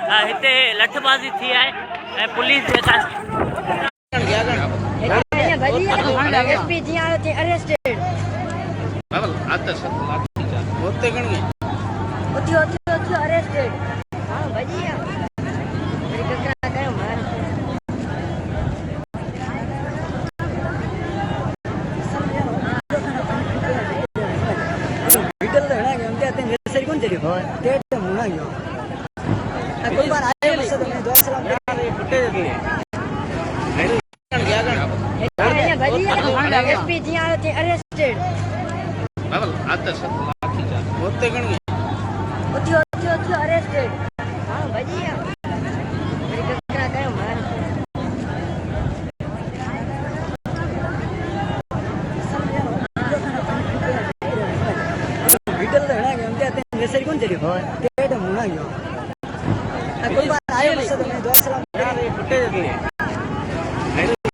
हिते लठबाज़ी थी आहे ऐं पुलिस जेका एसपी जी अरेस्टेड अरेस्टेड हां भजिया ककरा कयो मार विकल रहना के हमते आते नर्सरी कौन चली हो डेट मुना गयो कोई बार आए मत तो मैं दुआ सलाम यार फुटे दे एसपी जी अरेस्टेड अरेस्टेड हां भजिया ककरा कयो मार विकल रहना के हमते आते नर्सरी कौन चली हो डेट मुना गयो कोई बार आए मत तो